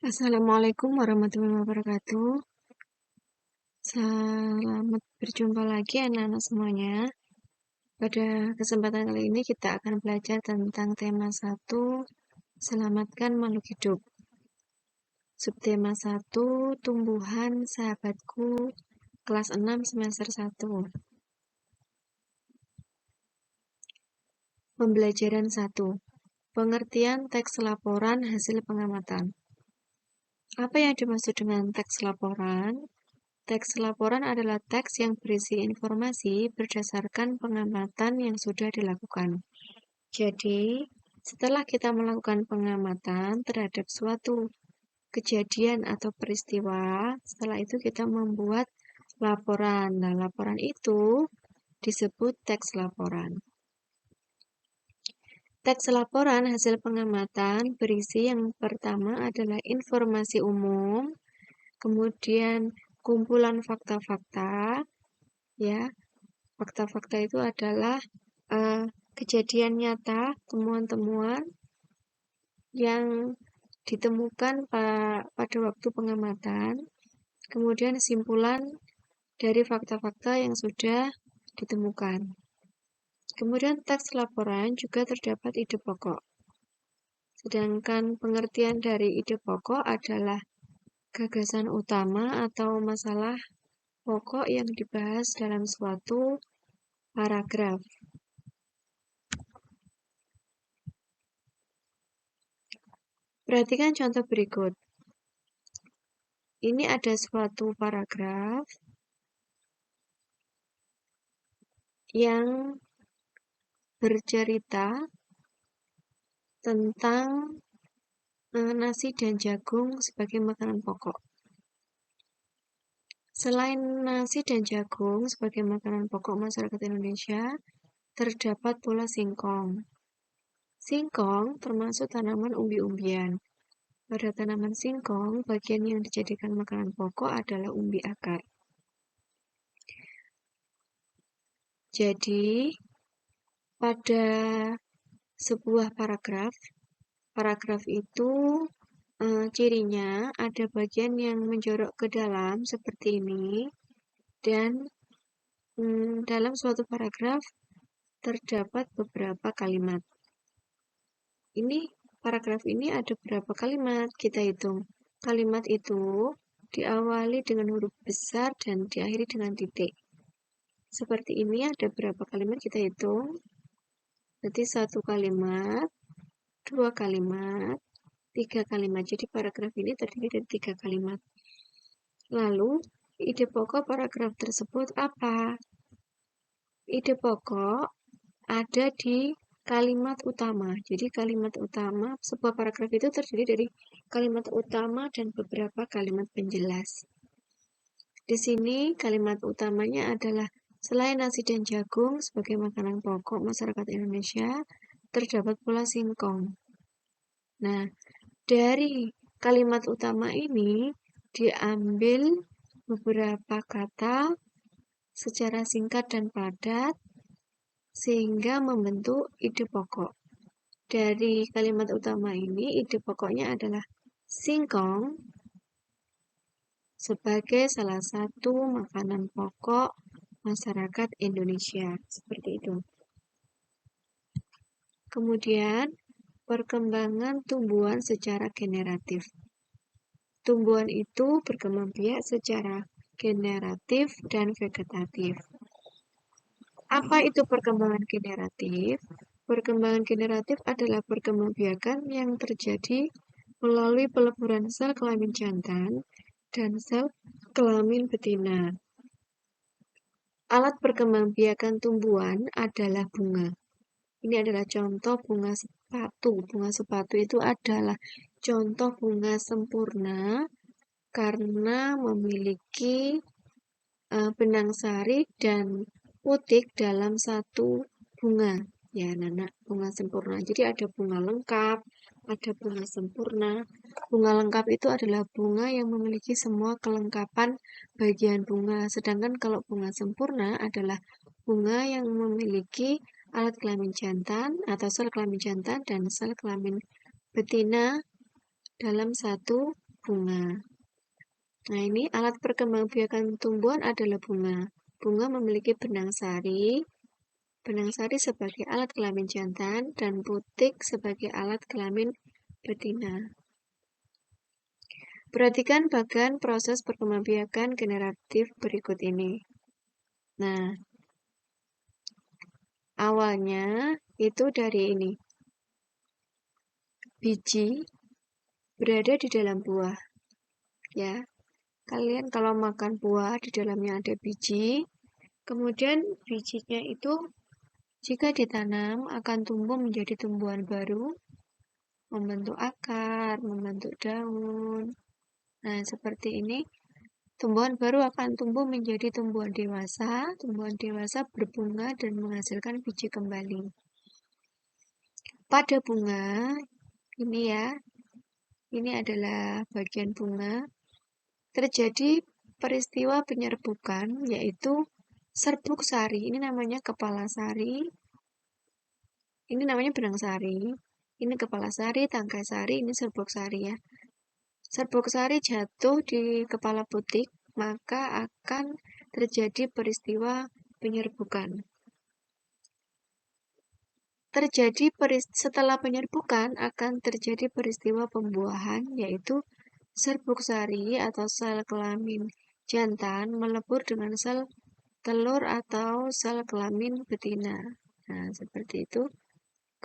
Assalamualaikum warahmatullahi wabarakatuh. Selamat berjumpa lagi anak-anak semuanya. Pada kesempatan kali ini kita akan belajar tentang tema 1, selamatkan makhluk hidup. Subtema 1, tumbuhan sahabatku, kelas 6 semester 1. Pembelajaran 1. Pengertian teks laporan hasil pengamatan. Apa yang dimaksud dengan teks laporan? Teks laporan adalah teks yang berisi informasi berdasarkan pengamatan yang sudah dilakukan. Jadi, setelah kita melakukan pengamatan terhadap suatu kejadian atau peristiwa, setelah itu kita membuat laporan. Nah, laporan itu disebut teks laporan. Teks laporan hasil pengamatan berisi yang pertama adalah informasi umum, kemudian kumpulan fakta-fakta, ya. Fakta-fakta itu adalah kejadian nyata, temuan-temuan yang ditemukan pada waktu pengamatan, kemudian simpulan dari fakta-fakta yang sudah ditemukan. Kemudian teks laporan juga terdapat ide pokok. Sedangkan pengertian dari ide pokok adalah gagasan utama atau masalah pokok yang dibahas dalam suatu paragraf. Perhatikan contoh berikut. Ini ada suatu paragraf yang bercerita tentang nasi dan jagung sebagai makanan pokok. Selain nasi dan jagung sebagai makanan pokok masyarakat Indonesia, terdapat pula singkong. Singkong termasuk tanaman umbi-umbian. Pada tanaman singkong, bagian yang dijadikan makanan pokok adalah umbi akar. Jadi, pada sebuah paragraf itu cirinya ada bagian yang menjorok ke dalam seperti ini, dan dalam suatu paragraf terdapat beberapa kalimat. Paragraf ini ada berapa kalimat? Kita hitung. Kalimat itu diawali dengan huruf besar dan diakhiri dengan titik. Seperti ini ada berapa kalimat? Kita hitung. Berarti 1 kalimat, 2 kalimat, 3 kalimat. Jadi paragraf ini terdiri dari 3 kalimat. Lalu, ide pokok paragraf tersebut apa? Ide pokok ada di kalimat utama. Jadi kalimat utama, sebuah paragraf itu terdiri dari kalimat utama dan beberapa kalimat penjelas. Di sini kalimat utamanya adalah selain nasi dan jagung sebagai makanan pokok masyarakat Indonesia, terdapat pula singkong. Nah, dari kalimat utama ini diambil beberapa kata secara singkat dan padat sehingga membentuk ide pokok. Dari kalimat utama ini, ide pokoknya adalah singkong sebagai salah satu makanan pokok masyarakat Indonesia. Seperti itu. Kemudian, perkembangan tumbuhan secara generatif. Tumbuhan itu berkembang biak secara generatif dan vegetatif. Apa itu perkembangan generatif? Perkembangan generatif adalah perkembangbiakan yang terjadi melalui peleburan sel kelamin jantan dan sel kelamin betina. Alat perkembangbiakan tumbuhan adalah bunga. Ini adalah contoh bunga sepatu. Bunga sepatu itu adalah contoh bunga sempurna karena memiliki benang sari dan putik dalam satu bunga. Ya, anak-anak, bunga sempurna. Jadi ada bunga lengkap, ada bunga sempurna. Bunga lengkap itu adalah bunga yang memiliki semua kelengkapan bagian bunga. Sedangkan kalau bunga sempurna adalah bunga yang memiliki alat kelamin jantan atau sel kelamin jantan dan sel kelamin betina dalam satu bunga. Nah, ini alat perkembangbiakan tumbuhan adalah bunga. Bunga memiliki benang sari sebagai alat kelamin jantan dan putik sebagai alat kelamin betina. Perhatikan bagian proses perkembangbiakan generatif berikut ini. Nah, awalnya itu dari ini. Biji berada di dalam buah. Ya, kalian kalau makan buah di dalamnya ada biji, kemudian bijinya itu jika ditanam akan tumbuh menjadi tumbuhan baru, membentuk akar, membentuk daun. Nah, seperti ini. Tumbuhan baru akan tumbuh menjadi tumbuhan dewasa. Tumbuhan dewasa berbunga dan menghasilkan biji kembali. Pada bunga, ini ya, ini adalah bagian bunga, terjadi peristiwa penyerbukan, yaitu serbuk sari. Ini namanya kepala sari. Ini namanya benang sari. Ini kepala sari, tangkai sari, ini serbuk sari ya. Serbuk sari jatuh di kepala putik, maka akan terjadi peristiwa penyerbukan. Setelah penyerbukan akan terjadi peristiwa pembuahan, yaitu serbuk sari atau sel kelamin jantan melebur dengan sel telur atau sel kelamin betina. Nah, seperti itu.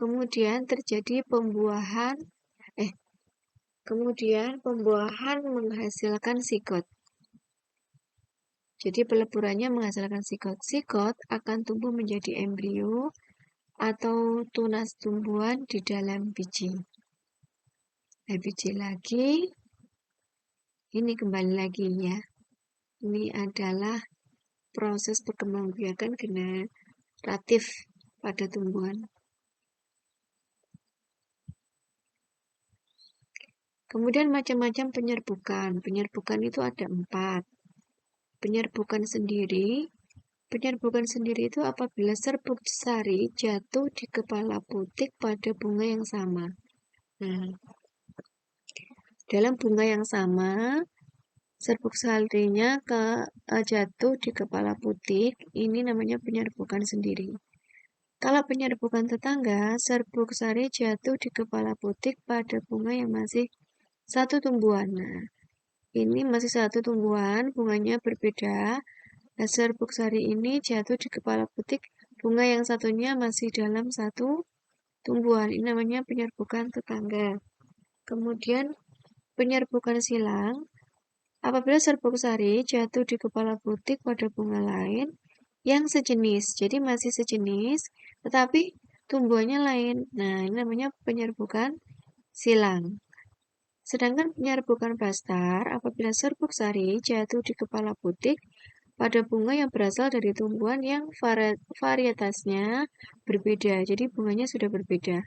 Kemudian terjadi pembuahan menghasilkan sigot. Jadi peleburannya menghasilkan sigot. Sigot akan tumbuh menjadi embrio atau tunas tumbuhan di dalam biji. Nah, biji lagi, ini kembali lagi ya. Ini adalah proses perkembangbiakan generatif pada tumbuhan. Kemudian macam-macam penyerbukan. Penyerbukan itu ada 4. Penyerbukan sendiri itu apabila serbuk sari jatuh di kepala putik pada bunga yang sama. Nah, dalam bunga yang sama, serbuk sarinya jatuh di kepala putik, ini namanya penyerbukan sendiri. Kalau penyerbukan tetangga, serbuk sari jatuh di kepala putik pada bunga yang masih satu tumbuhan. Nah, ini masih satu tumbuhan, bunganya berbeda. Nah, serbuk sari ini jatuh di kepala putik, bunga yang satunya masih dalam satu tumbuhan. Ini namanya penyerbukan tetangga. Kemudian penyerbukan silang, apabila serbuk sari jatuh di kepala putik pada bunga lain yang sejenis. Jadi masih sejenis, tetapi tumbuhannya lain. Nah, ini namanya penyerbukan silang. Sedangkan penyerbukan bastar, apabila serbuk sari jatuh di kepala putik pada bunga yang berasal dari tumbuhan yang varietasnya berbeda. Jadi bunganya sudah berbeda.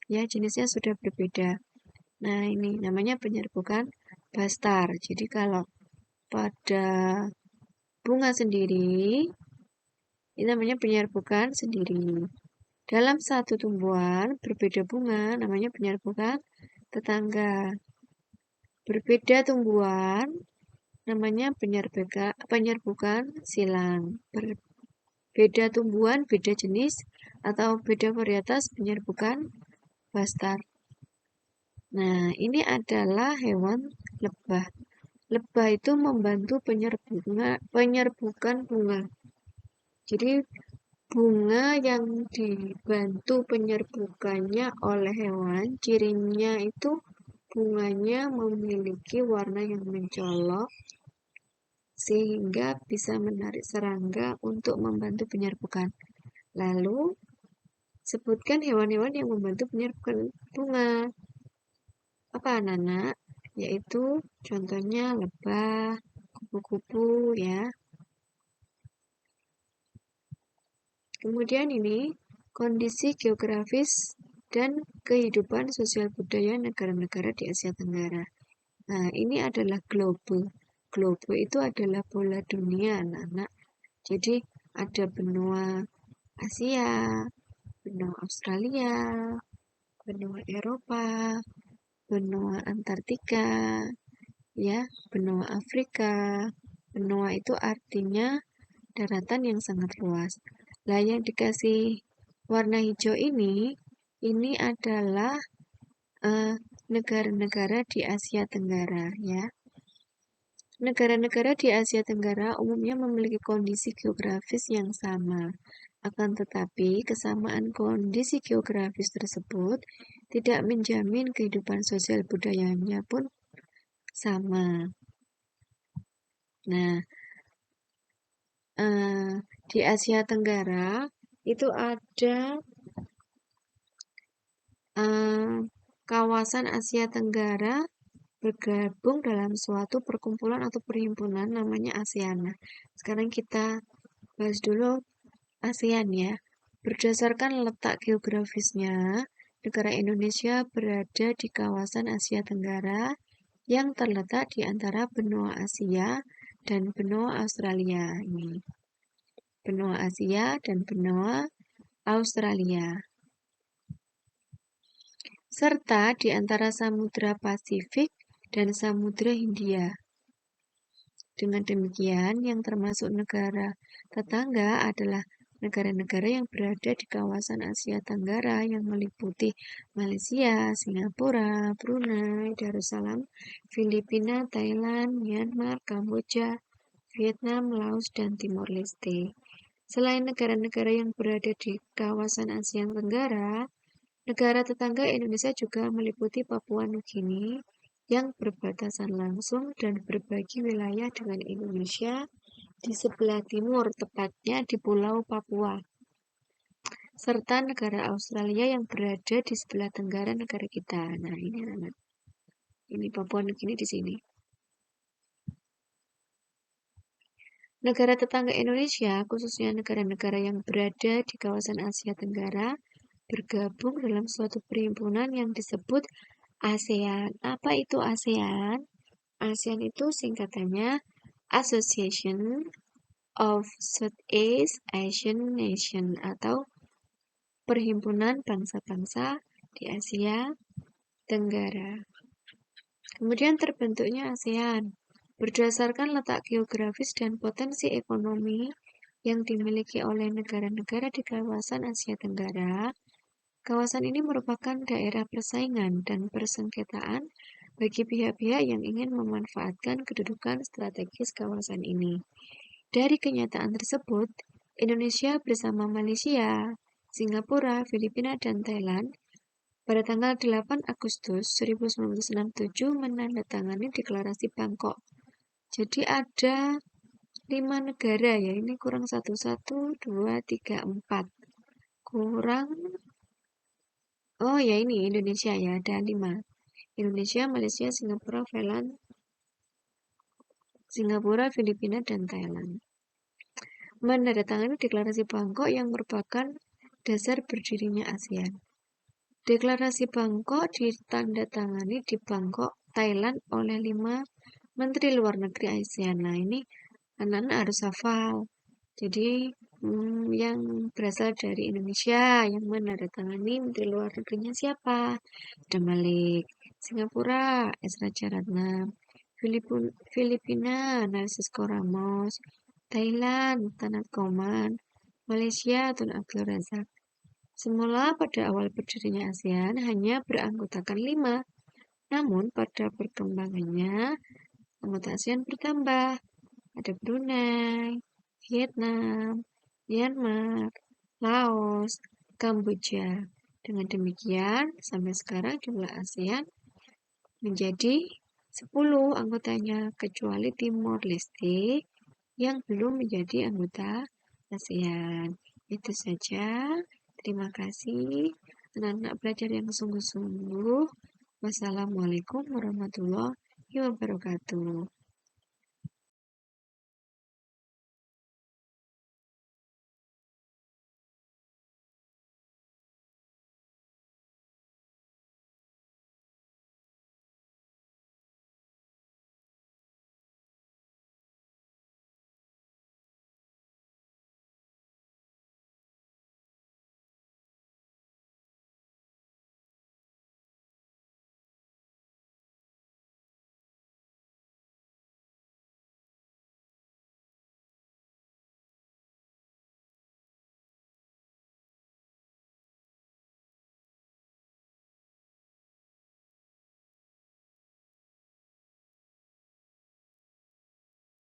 Ya, jenisnya sudah berbeda. Nah, ini namanya penyerbukan bastar. Jadi kalau pada bunga sendiri, ini namanya penyerbukan sendiri. Dalam satu tumbuhan berbeda bunga, namanya penyerbukan tetangga. Berbeda tumbuhan, namanya penyerbukan silang. Berbeda tumbuhan, beda jenis, atau beda varietas, penyerbukan bastar. Nah, ini adalah hewan lebah. Lebah itu membantu penyerbukan bunga. Jadi, bunga yang dibantu penyerbukannya oleh hewan, cirinya itu bunganya memiliki warna yang mencolok sehingga bisa menarik serangga untuk membantu penyerbukan. Lalu, sebutkan hewan-hewan yang membantu penyerbukan bunga. Apa anak-anak? Yaitu contohnya lebah, kupu-kupu ya. Kemudian ini kondisi geografis dan kehidupan sosial budaya negara-negara di Asia Tenggara. Nah, ini adalah globe. Globe itu adalah bola dunia, anak-anak. Jadi, ada benua Asia, benua Australia, benua Eropa, benua Antartika, ya, benua Afrika. Benua itu artinya daratan yang sangat luas. Lah yang dikasih warna hijau ini adalah negara-negara di Asia Tenggara ya. Negara-negara di Asia Tenggara umumnya memiliki kondisi geografis yang sama. Akan tetapi, kesamaan kondisi geografis tersebut tidak menjamin kehidupan sosial budayanya pun sama. Nah, di Asia Tenggara itu ada kawasan Asia Tenggara bergabung dalam suatu perkumpulan atau perhimpunan namanya ASEAN. Nah, sekarang kita bahas dulu ASEAN ya. Berdasarkan letak geografisnya, negara Indonesia berada di kawasan Asia Tenggara yang terletak di antara benua Asia dan benua Australia. Ini benua Asia dan benua Australia. Serta di antara Samudra Pasifik dan Samudra Hindia. Dengan demikian, yang termasuk negara tetangga adalah negara-negara yang berada di kawasan Asia Tenggara yang meliputi Malaysia, Singapura, Brunei, Darussalam, Filipina, Thailand, Myanmar, Kamboja, Vietnam, Laos, dan Timor Leste. Selain negara-negara yang berada di kawasan Asia Tenggara, negara tetangga Indonesia juga meliputi Papua Nugini yang berbatasan langsung dan berbagi wilayah dengan Indonesia di sebelah timur, tepatnya di Pulau Papua, serta negara Australia yang berada di sebelah tenggara negara kita. Nah, ini Papua Nugini di sini. Negara tetangga Indonesia, khususnya negara-negara yang berada di kawasan Asia Tenggara, bergabung dalam suatu perhimpunan yang disebut ASEAN. Apa itu ASEAN? ASEAN itu singkatannya Association of Southeast Asian Nations atau Perhimpunan Bangsa-Bangsa di Asia Tenggara. Kemudian terbentuknya ASEAN berdasarkan letak geografis dan potensi ekonomi yang dimiliki oleh negara-negara di kawasan Asia Tenggara. Kawasan ini merupakan daerah persaingan dan persengketaan bagi pihak-pihak yang ingin memanfaatkan kedudukan strategis kawasan ini. Dari kenyataan tersebut, Indonesia bersama Malaysia, Singapura, Filipina, dan Thailand pada tanggal 8 Agustus 1967 menandatangani Deklarasi Bangkok. Jadi ada 5 negara ya, ini kurang 1, 2, 3, 4. Kurang, oh ya ini Indonesia ya, ada 5. Indonesia, Malaysia, Singapura, Filipina, dan Thailand. Menandatangani Deklarasi Bangkok yang merupakan dasar berdirinya ASEAN. Deklarasi Bangkok ditandatangani di Bangkok, Thailand oleh 5 Menteri Luar Negeri ASEAN. Nah ini anak-anak harus hafal. Jadi yang berasal dari Indonesia yang menandatangani Menteri Luar Negerinya siapa? Ada Malik. Singapura, S. Raja Ratna. Filipina, Narcisco Ramos. Thailand, Tanat Koman. Malaysia, Tun Abdul Razak. Semula pada awal berdirinya ASEAN hanya beranggotakan 5, namun pada perkembangannya anggota ASEAN bertambah. Ada Brunei, Vietnam, Myanmar, Laos, Kamboja. Dengan demikian, sampai sekarang jumlah ASEAN menjadi 10 anggotanya, kecuali Timor Leste yang belum menjadi anggota ASEAN. Itu saja. Terima kasih anak-anak belajar yang sungguh-sungguh. Wassalamualaikum warahmatullahi wabarakatuh.